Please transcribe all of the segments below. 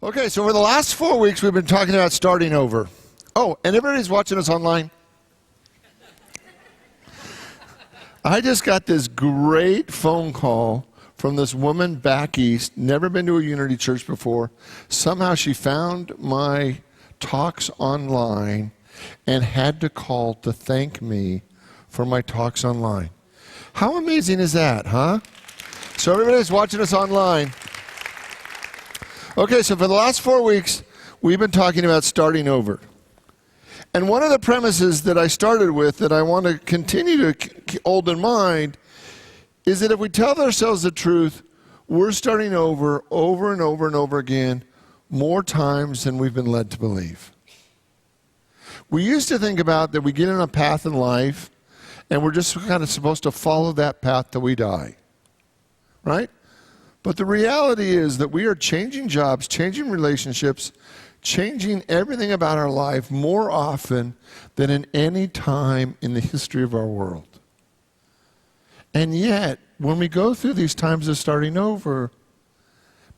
Okay, so over the last 4 weeks, we've been talking about starting over. Oh, and everybody's watching us online? I just got this great phone call from this woman back east, never been to a Unity church before. Somehow she found my talks online and had to call to thank me for my talks online. How amazing is that, huh? So everybody's watching us online. Okay, so for the last 4 weeks, we've been talking about starting over. And one of the premises that I started with that I want to continue to hold in mind is that if we tell ourselves the truth, we're starting over and over and over again more times than we've been led to believe. We used to think about that we get on a path in life and we're just kind of supposed to follow that path till we die, right? But the reality is that we are changing jobs, changing relationships, changing everything about our life more often than in any time in the history of our world. And yet, when we go through these times of starting over,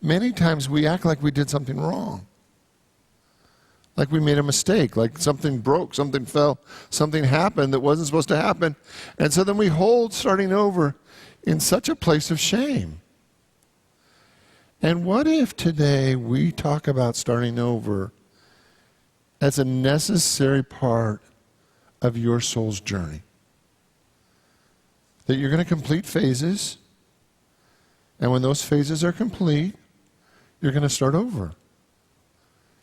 many times we act like we did something wrong. Like we made a mistake, like something broke, something fell, something happened that wasn't supposed to happen. And so then we hold starting over in such a place of shame. And what if today we talk about starting over as a necessary part of your soul's journey? That you're going to complete phases, and when those phases are complete, you're going to start over.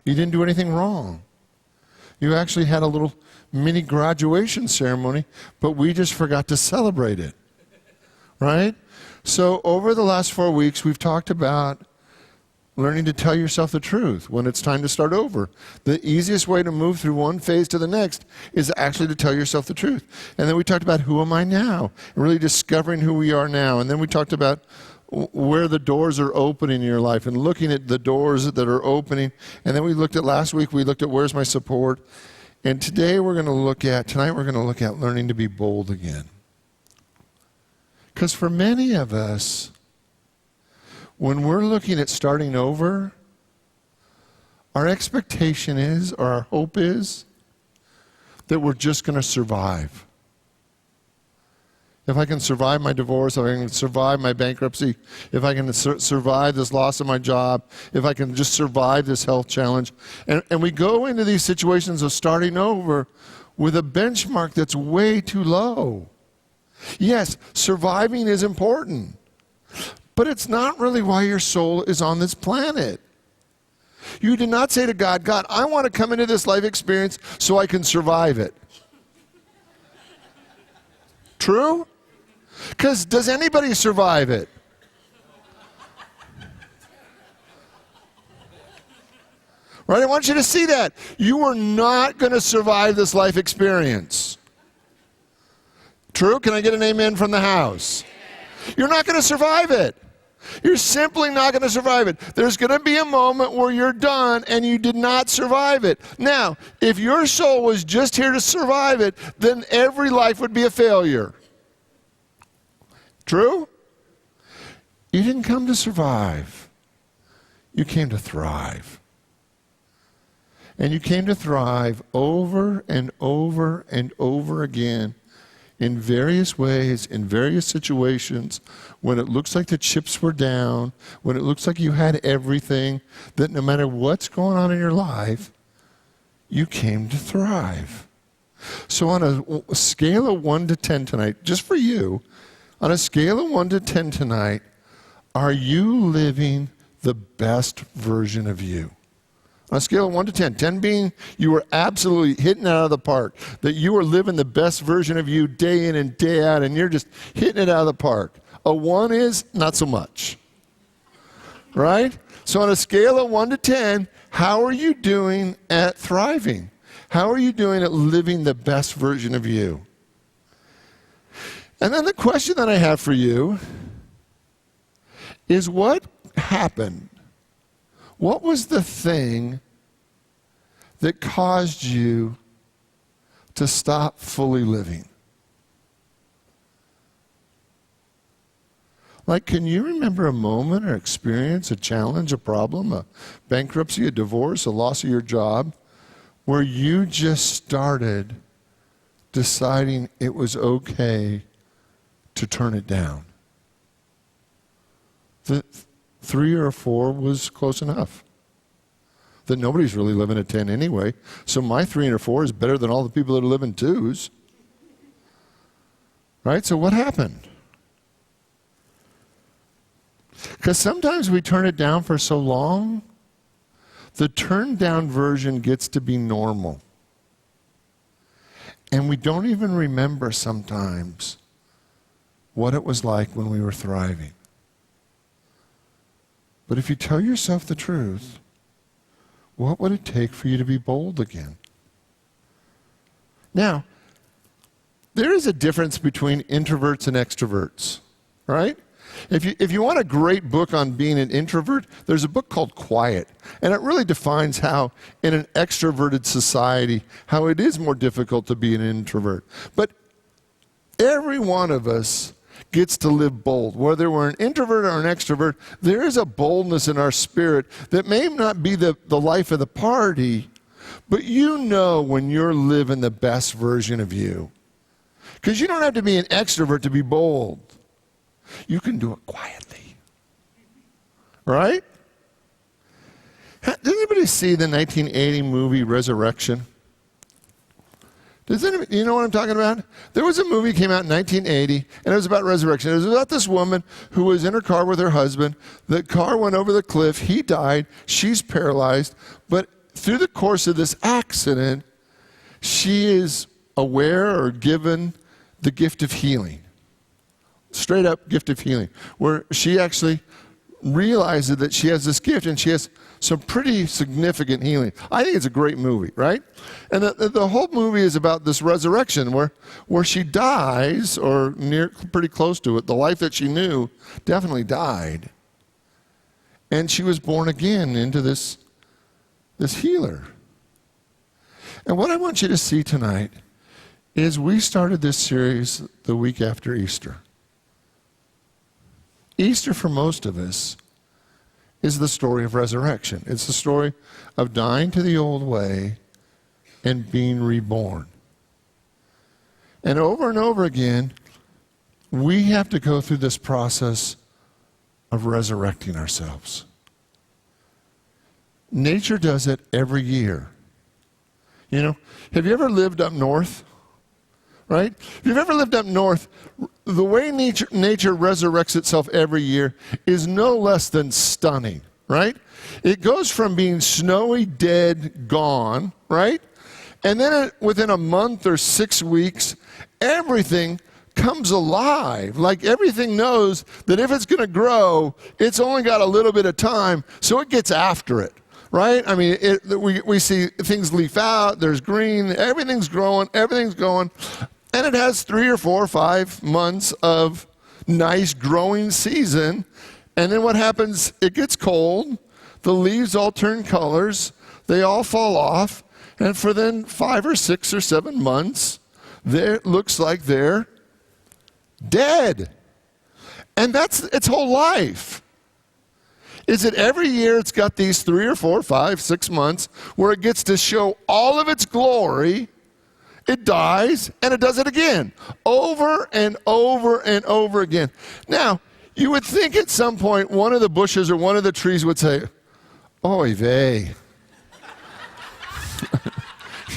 You didn't do anything wrong. You actually had a little mini graduation ceremony, but we just forgot to celebrate it, right? So over the last 4 weeks, we've talked about learning to tell yourself the truth when it's time to start over. The easiest way to move through one phase to the next is actually to tell yourself the truth. And then we talked about who am I now, and really discovering who we are now. And then we talked about where the doors are opening in your life and looking at the doors that are opening. And then we looked at last week, we looked at where's my support. And tonight we're going to look at learning to be bold again. Because for many of us, when we're looking at starting over, our expectation is, or our hope is, that we're just going to survive. If I can survive my divorce, if I can survive my bankruptcy, if I can survive this loss of my job, if I can just survive this health challenge. And we go into these situations of starting over with a benchmark that's way too low. Yes, surviving is important. But it's not really why your soul is on this planet. You did not say to God, God, I want to come into this life experience so I can survive it. True? Because does anybody survive it? Right? I want you to see that. You are not going to survive this life experience. True? Can I get an amen from the house? You're not going to survive it. You're simply not going to survive it. There's going to be a moment where you're done and you did not survive it. Now, if your soul was just here to survive it, then every life would be a failure. True? You didn't come to survive. You came to thrive. And you came to thrive over and over and over again in various ways, in various situations, when it looks like the chips were down, when it looks like you had everything, that no matter what's going on in your life, you came to thrive. So on a scale of 1 to 10 tonight, just for you, on a scale of 1 to 10 tonight, are you living the best version of you? On a scale of 1 to 10, 10 being you were absolutely hitting it out of the park, that you are living the best version of you day in and day out, and you're just hitting it out of the park. A 1 is not so much, right? So on a scale of 1 to 10, how are you doing at thriving? How are you doing at living the best version of you? And then the question that I have for you is, what happened? What was the thing that caused you to stop fully living? Like, can you remember a moment or experience, a challenge, a problem, a bankruptcy, a divorce, a loss of your job, where you just started deciding it was okay to turn it down? The 3 or 4 was close enough. That nobody's really living at 10 anyway. So my 3 or 4 is better than all the people that are living 2s. Right? So what happened? Because sometimes we turn it down for so long, the turned down version gets to be normal. And we don't even remember sometimes what it was like when we were thriving. But if you tell yourself the truth, what would it take for you to be bold again? Now, there is a difference between introverts and extroverts, right? If you want a great book on being an introvert, there's a book called Quiet. And it really defines how, in an extroverted society, how it is more difficult to be an introvert. But every one of us gets to live bold. Whether we're an introvert or an extrovert, there is a boldness in our spirit that may not be the life of the party, but you know when you're living the best version of you. Because you don't have to be an extrovert to be bold. You can do it quietly. Right? Did anybody see the 1980 movie Resurrection? You know what I'm talking about? There was a movie that came out in 1980, and it was about resurrection. It was about this woman who was in her car with her husband. The car went over the cliff. He died. She's paralyzed. But through the course of this accident, she is aware or given the gift of healing. Straight up gift of healing, where she actually realizes that she has this gift and she has some pretty significant healing. I think it's a great movie, right? And the whole movie is about this resurrection where she dies, or pretty close to it. The life that she knew definitely died. And she was born again into this healer. And what I want you to see tonight is we started this series the week after Easter. Easter, for most of us, is the story of resurrection. It's the story of dying to the old way and being reborn. And over again, we have to go through this process of resurrecting ourselves. Nature does it every year. You know, have you ever lived up north? Right? If you've ever lived up north, the way nature resurrects itself every year is no less than stunning, right? It goes from being snowy, dead, gone, right? And then within a month or 6 weeks, everything comes alive. Like everything knows that if it's going to grow, it's only got a little bit of time, so it gets after it. Right? I mean, we see things leaf out, there's green, everything's growing, everything's going, and it has 3 or 4 or 5 months of nice growing season. And then what happens? It gets cold, the leaves all turn colors, they all fall off, and for then 5 or 6 or 7 months, it looks like they're dead. And that's its whole life. Is that every year it's got these 3 or 4, 5, 6 months where it gets to show all of its glory, it dies, and it does it again, over and over and over again. Now, you would think at some point one of the bushes or one of the trees would say, oy vey.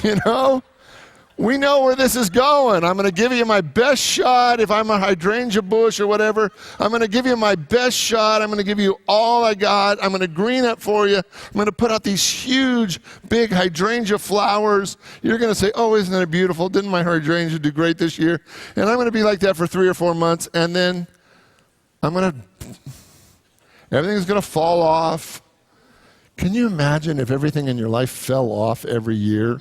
You know? We know where this is going. I'm going to give you my best shot. If I'm a hydrangea bush or whatever, I'm going to give you my best shot. I'm going to give you all I got. I'm going to green up for you. I'm going to put out these huge, big hydrangea flowers. You're going to say, oh, isn't it beautiful? Didn't my hydrangea do great this year? And I'm going to be like that for 3 or 4 months, and then everything's going to fall off. Can you imagine if everything in your life fell off every year?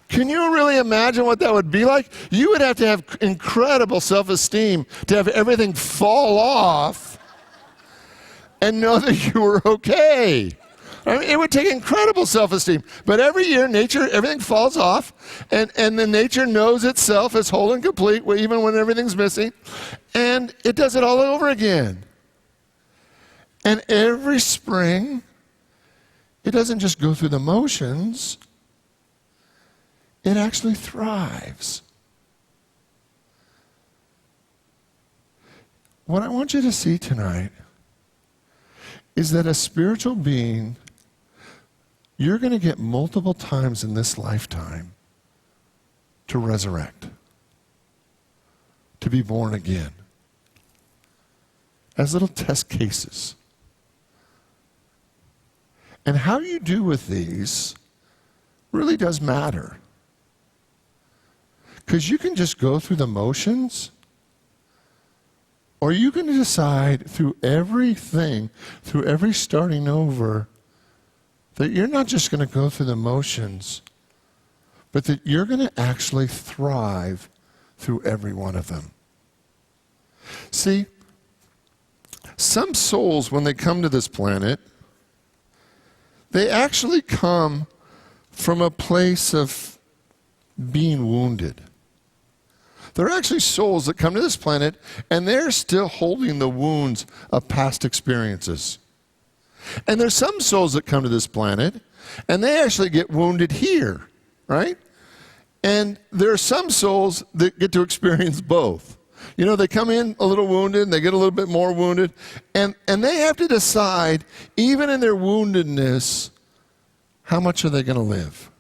Can you really imagine what that would be like? You would have to have incredible self-esteem to have everything fall off and know that you were okay. I mean, it would take incredible self-esteem. But every year, nature, everything falls off, and the nature knows itself as whole and complete, even when everything's missing, and it does it all over again. And every spring, it doesn't just go through the motions, it actually thrives. What I want you to see tonight is that as spiritual being, you're going to get multiple times in this lifetime to resurrect, to be born again, as little test cases. And how you do with these really does matter. Because you can just go through the motions, or you can decide through everything, through every starting over, that you're not just going to go through the motions, but that you're going to actually thrive through every one of them. See, some souls, when they come to this planet, they actually come from a place of being wounded. There are actually souls that come to this planet and they're still holding the wounds of past experiences. And there's some souls that come to this planet and they actually get wounded here, right? And there are some souls that get to experience both. You know, they come in a little wounded and they get a little bit more wounded, and they have to decide, even in their woundedness, how much are they going to live?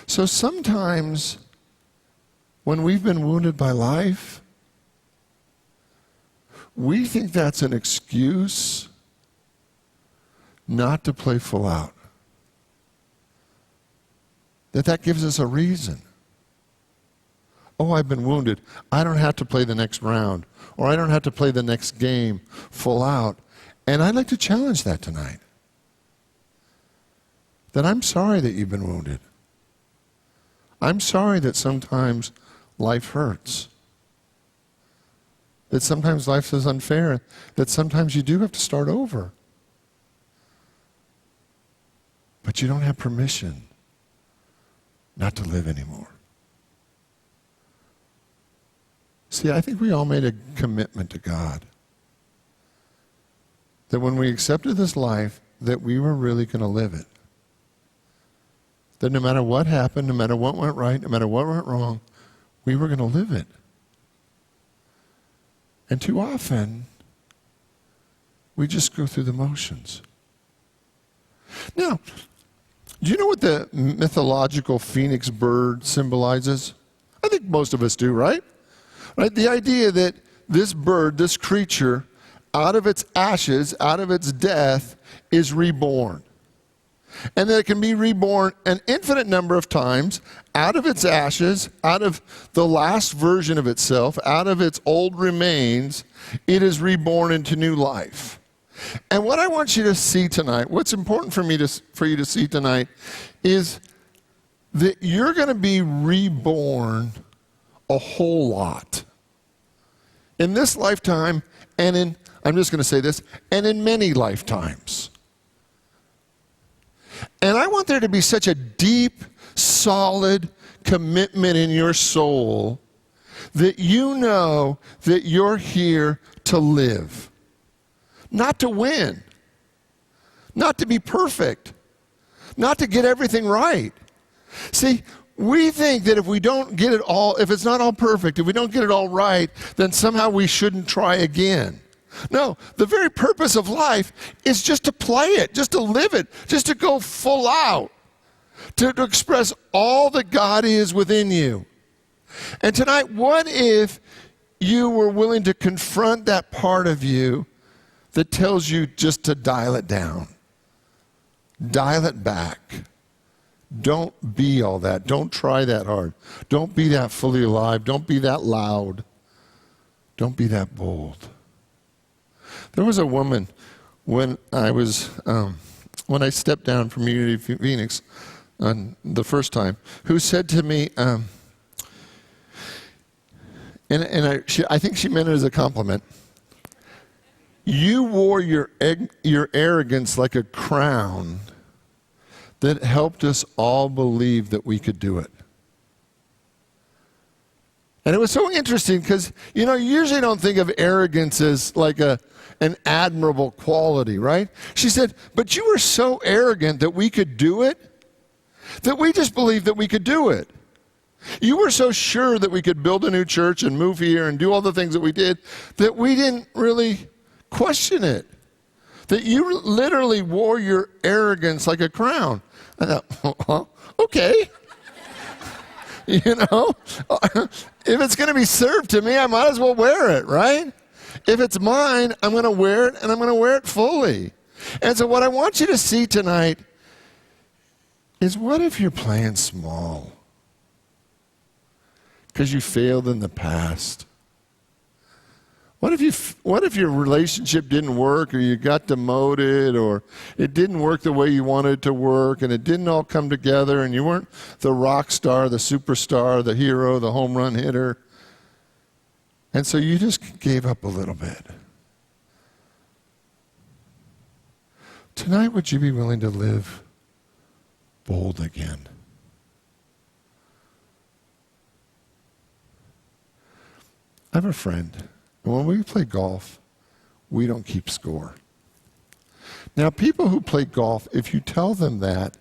So sometimes when we've been wounded by life, we think that's an excuse not to play full out. That gives us a reason. Oh, I've been wounded. I don't have to play the next round, or I don't have to play the next game full out. And I'd like to challenge that tonight. That I'm sorry that you've been wounded. I'm sorry that sometimes life hurts. That sometimes life is unfair. That sometimes you do have to start over. But you don't have permission not to live anymore. See, I think we all made a commitment to God. That when we accepted this life, that we were really going to live it. That no matter what happened, no matter what went right, no matter what went wrong, we were going to live it. And too often, we just go through the motions. Now, do you know what the mythological phoenix bird symbolizes? I think most of us do, right? Right? The idea that this bird, this creature, out of its ashes, out of its death, is reborn. And that it can be reborn an infinite number of times out of its ashes, out of the last version of itself, out of its old remains, it is reborn into new life. And what I want you to see tonight, what's important for you to see tonight, is that you're going to be reborn a whole lot. In this lifetime, and in, I'm just going to say this, and in many lifetimes. And I want there to be such a deep, solid commitment in your soul that you know that you're here to live. Not to win. Not to be perfect. Not to get everything right. See, we think that if we don't get it all, if it's not all perfect, if we don't get it all right, then somehow we shouldn't try again. No, the very purpose of life is just to play it, just to live it, just to go full out, to express all that God is within you. And tonight, what if you were willing to confront that part of you that tells you just to dial it down, dial it back? Don't be all that. Don't try that hard. Don't be that fully alive. Don't be that loud. Don't be that bold. There was a woman when I stepped down from Unity Phoenix the first time, who said to me, I think she meant it as a compliment. You wore your arrogance like a crown that helped us all believe that we could do it. And it was so interesting because, you usually don't think of arrogance as like an admirable quality, right? She said, but you were so arrogant that we could do it, that we just believed that we could do it. You were so sure that we could build a new church and move here and do all the things that we did that we didn't really question it. That you literally wore your arrogance like a crown. I thought, okay. If it's going to be served to me, I might as well wear it, right? If it's mine, I'm going to wear it, and I'm going to wear it fully. And so what I want you to see tonight is, what if you're playing small? Because you failed in the past. What if your relationship didn't work, or you got demoted, or it didn't work the way you wanted it to work, and it didn't all come together, and you weren't the rock star, the superstar, the hero, the home run hitter, and so you just gave up a little bit. Tonight, would you be willing to live bold again? I have a friend. When we play golf, we don't keep score. Now, people who play golf, if you tell them that,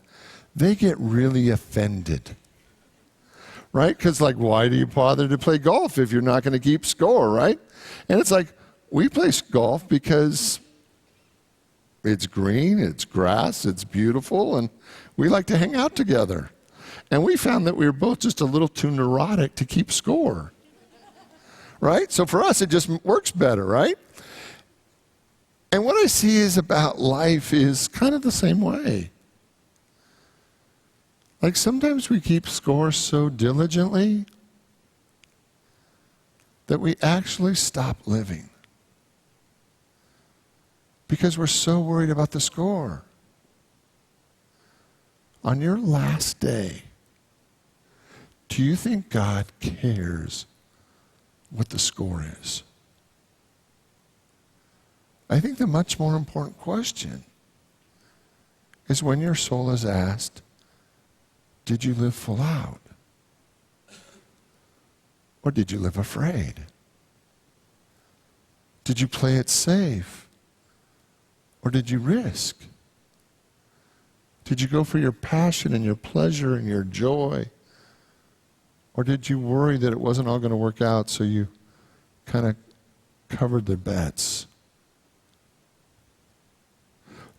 they get really offended. Right? Because, why do you bother to play golf if you're not going to keep score, right? And it's like, we play golf because it's green, it's grass, it's beautiful, and we like to hang out together. And we found that we were both just a little too neurotic to keep score. Right? So for us, it just works better, right? And what I see is about life is kind of the same way. Sometimes we keep score so diligently that we actually stop living because we're so worried about the score. On your last day, do you think God cares what the score is? I think the much more important question is, when your soul is asked, did you live full out? Or did you live afraid? Did you play it safe? Or did you risk? Did you go for your passion and your pleasure and your joy? Or did you worry that it wasn't all going to work out, so you kind of covered the bets?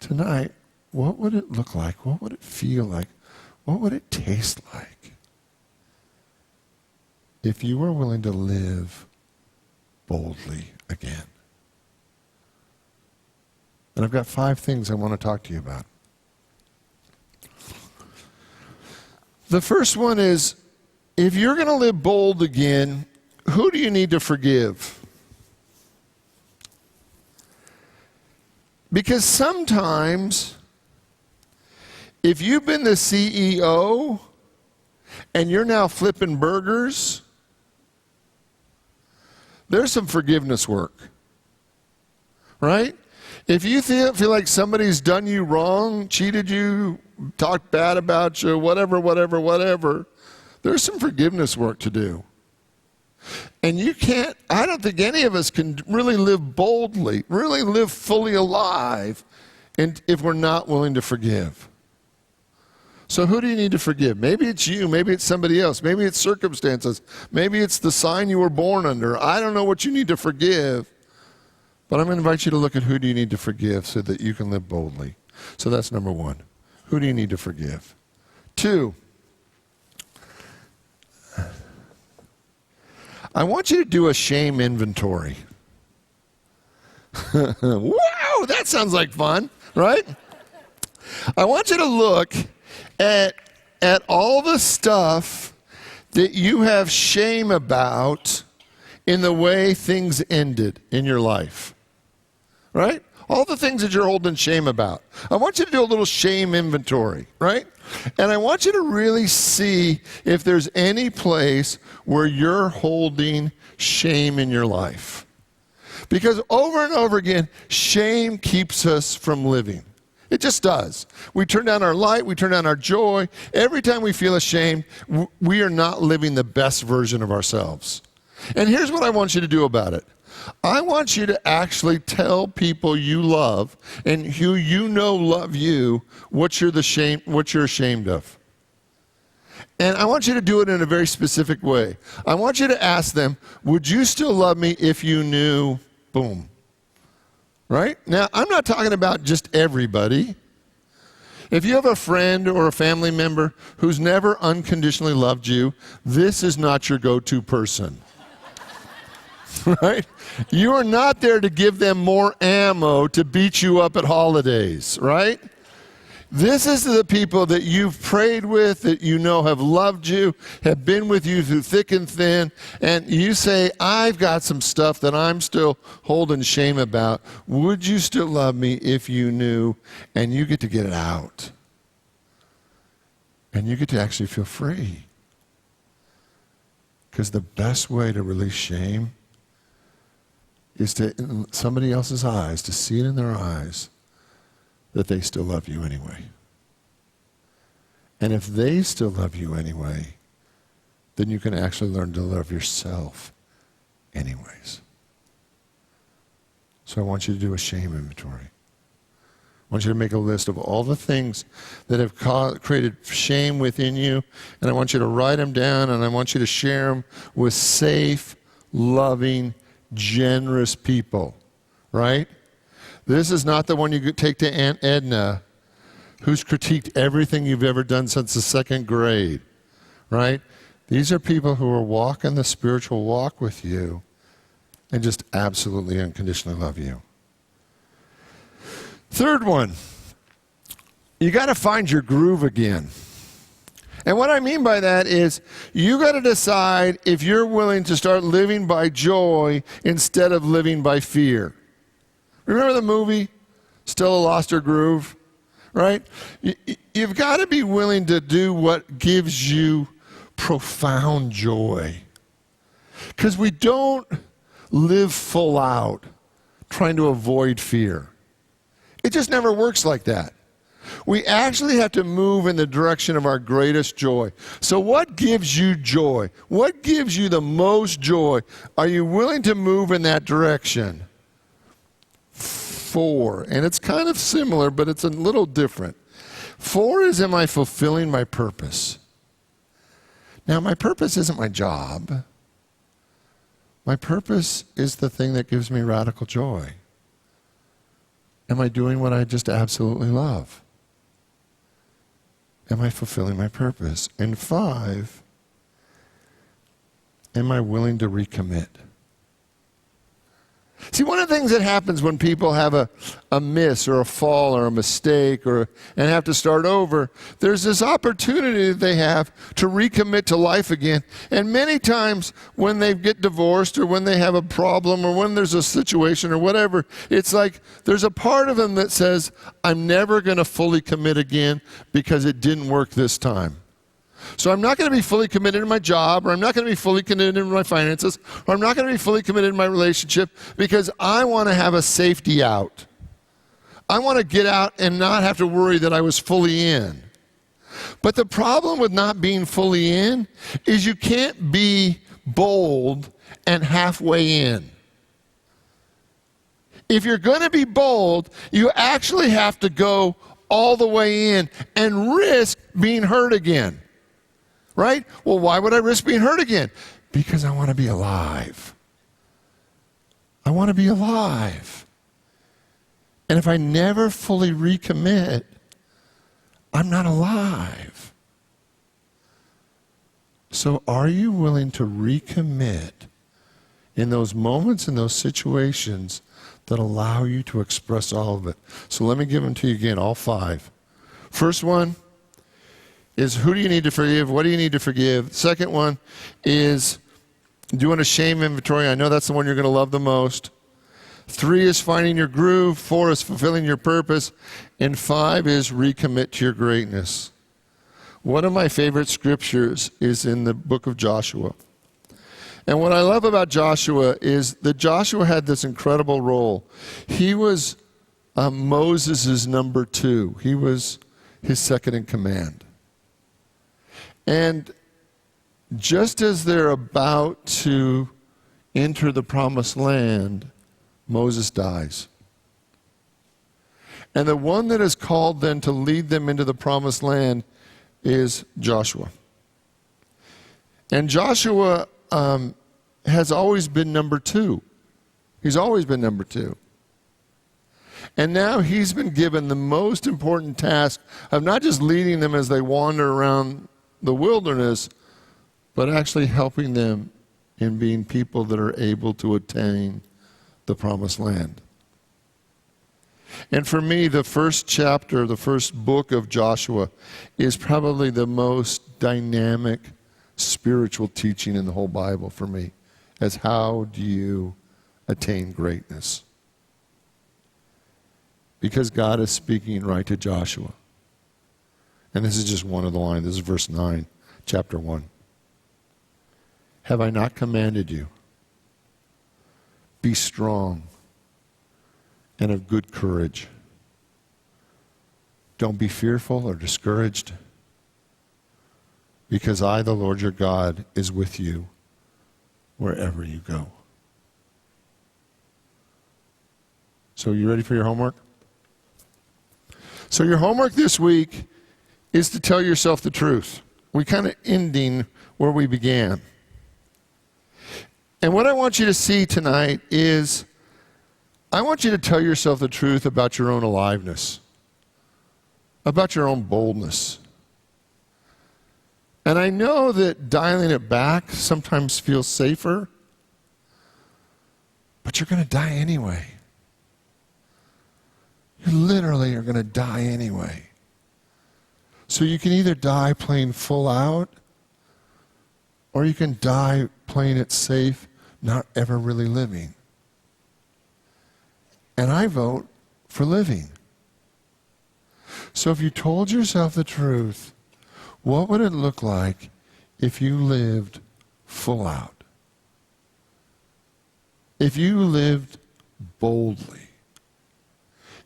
Tonight, what would it look like? What would it feel like? What would it taste like if you were willing to live boldly again? And I've got 5 things I want to talk to you about. The first one is, if you're going to live bold again, who do you need to forgive? Because sometimes, if you've been the CEO and you're now flipping burgers, there's some forgiveness work, right? If you feel like somebody's done you wrong, cheated you, talked bad about you, whatever, there's some forgiveness work to do. And I don't think any of us can really live boldly, really live fully alive, if we're not willing to forgive. So who do you need to forgive? Maybe it's you, maybe it's somebody else, maybe it's circumstances, maybe it's the sign you were born under. I don't know what you need to forgive, but I'm going to invite you to look at who do you need to forgive so that you can live boldly. So that's number 1. Who do you need to forgive? 2, I want you to do a shame inventory. Wow, that sounds like fun, right? I want you to look at all the stuff that you have shame about in the way things ended in your life, right? All the things that you're holding shame about. I want you to do a little shame inventory, right? And I want you to really see if there's any place where you're holding shame in your life. Because over and over again, shame keeps us from living. It just does. We turn down our light, we turn down our joy. Every time we feel ashamed, we are not living the best version of ourselves. And here's what I want you to do about it. I want you to actually tell people you love and who you know love you what you're ashamed of. And I want you to do it in a very specific way. I want you to ask them, would you still love me if you knew, boom. Right? Now, I'm not talking about just everybody. If you have a friend or a family member who's never unconditionally loved you, this is not your go-to person. Right? You are not there to give them more ammo to beat you up at holidays, right? This is the people that you've prayed with, that you know have loved you, have been with you through thick and thin, and you say, I've got some stuff that I'm still holding shame about. Would you still love me if you knew? And you get to get it out. And you get to actually feel free. Because the best way to release shame is to, in somebody else's eyes, to see it in their eyes, that they still love you anyway. And if they still love you anyway, then you can actually learn to love yourself anyways. So I want you to do a shame inventory. I want you to make a list of all the things that have created shame within you, and I want you to write them down, and I want you to share them with safe, loving, generous people, right? This is not the one you take to Aunt Edna, who's critiqued everything you've ever done since the second grade, right? These are people who are walking the spiritual walk with you and just absolutely unconditionally love you. Third one, you got to find your groove again. And what I mean by that is you got to decide if you're willing to start living by joy instead of living by fear. Remember the movie, Stella Lost Her Groove, right? You've got to be willing to do what gives you profound joy. Because we don't live full out trying to avoid fear. It just never works like that. We actually have to move in the direction of our greatest joy. So what gives you joy? What gives you the most joy? Are you willing to move in that direction? 4, and it's kind of similar, but it's a little different. 4 is, am I fulfilling my purpose? Now, my purpose isn't my job. My purpose is the thing that gives me radical joy. Am I doing what I just absolutely love? Am I fulfilling my purpose? And 5, am I willing to recommit? See, one of the things that happens when people have a miss or a fall or a mistake and have to start over, there's this opportunity that they have to recommit to life again. And many times when they get divorced or when they have a problem or when there's a situation or whatever, it's like there's a part of them that says, I'm never going to fully commit again because it didn't work this time. So I'm not going to be fully committed in my job, or I'm not going to be fully committed in my finances, or I'm not going to be fully committed in my relationship because I want to have a safety out. I want to get out and not have to worry that I was fully in. But the problem with not being fully in is you can't be bold and halfway in. If you're going to be bold, you actually have to go all the way in and risk being hurt again. Right? Well, why would I risk being hurt again? Because I want to be alive. I want to be alive. And if I never fully recommit, I'm not alive. So are you willing to recommit in those moments, in those situations that allow you to express all of it? So let me give them to you again, all 5. First one is, who do you need to forgive? What do you need to forgive? Second one is doing a shame inventory. I know that's the one you're going to love the most. 3 is finding your groove. 4 is fulfilling your purpose. And 5 is recommit to your greatness. One of my favorite scriptures is in the book of Joshua. And what I love about Joshua is that Joshua had this incredible role. He was Moses' number 2. He was his second in command. And just as they're about to enter the promised land, Moses dies. And the one that is called then to lead them into the promised land is Joshua. And Joshua has always been number 2. He's always been number 2. And now he's been given the most important task of not just leading them as they wander around the wilderness, but actually helping them in being people that are able to attain the promised land. And for me, the first chapter, the first book of Joshua is probably the most dynamic spiritual teaching in the whole Bible for me, as how do you attain greatness? Because God is speaking right to Joshua. And this is just one of the lines. This is verse 9, chapter 1. Have I not commanded you? Be strong and of good courage. Don't be fearful or discouraged, because I, the Lord your God, is with you wherever you go. So you ready for your homework? So your homework this week is to tell yourself the truth. We're kind of ending where we began. And what I want you to see tonight is, I want you to tell yourself the truth about your own aliveness, about your own boldness. And I know that dialing it back sometimes feels safer, but you're going to die anyway. You literally are going to die anyway. So you can either die playing full out, or you can die playing it safe, not ever really living. And I vote for living. So if you told yourself the truth, what would it look like if you lived full out? If you lived boldly?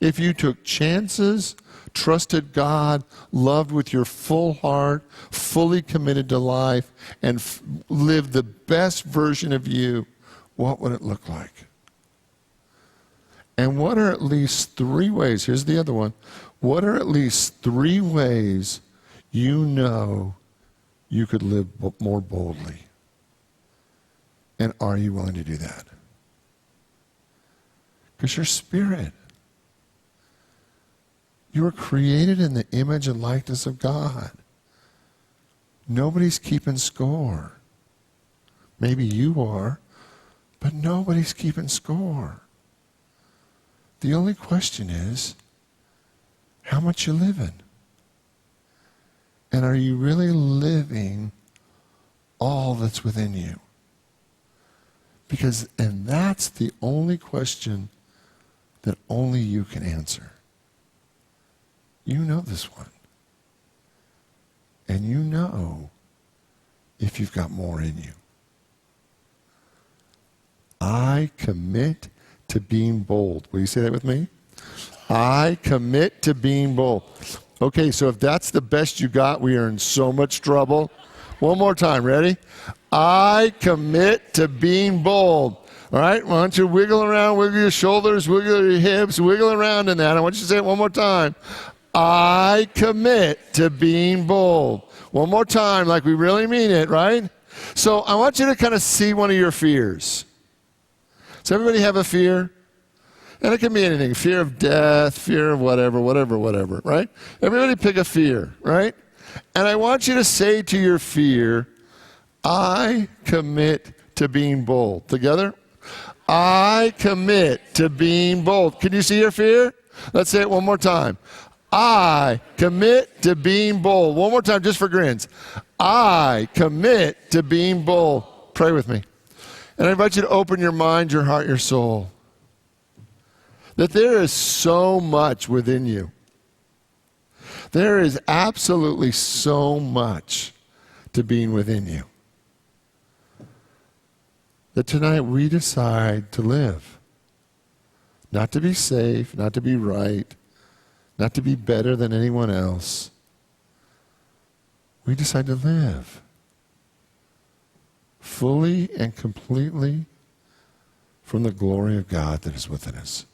If you took chances, trusted God, loved with your full heart, fully committed to life, and lived the best version of you, what would it look like? And what are at least 3 ways, here's the other one, what are at least 3 ways you know you could live more boldly? And are you willing to do that? Because your spirit, you were created in the image and likeness of God. Nobody's keeping score. Maybe you are, but nobody's keeping score. The only question is, how much you living? And are you really living all that's within you? And that's the only question that only you can answer. You know this one. And you know if you've got more in you. I commit to being bold. Will you say that with me? I commit to being bold. Okay, so if that's the best you got, we are in so much trouble. One more time, ready? I commit to being bold. All right, why don't you wiggle around, wiggle your shoulders, wiggle your hips, wiggle around in that. I want you to say it one more time. I commit to being bold. One more time, like we really mean it, right? So I want you to kind of see one of your fears. Does everybody have a fear? And it can be anything. Fear of death, fear of whatever, right? Everybody pick a fear, right? And I want you to say to your fear, I commit to being bold. Together? I commit to being bold. Can you see your fear? Let's say it one more time. I commit to being bold. One more time, just for grins. I commit to being bold. Pray with me. And I invite you to open your mind, your heart, your soul. That there is so much within you. There is absolutely so much to being within you. that tonight we decide to live. Not to be safe, not to be right, not to be better than anyone else. We decide to live fully and completely from the glory of God that is within us.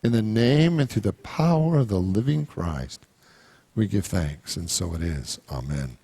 In the name and through the power of the living Christ, we give thanks, and so it is. Amen.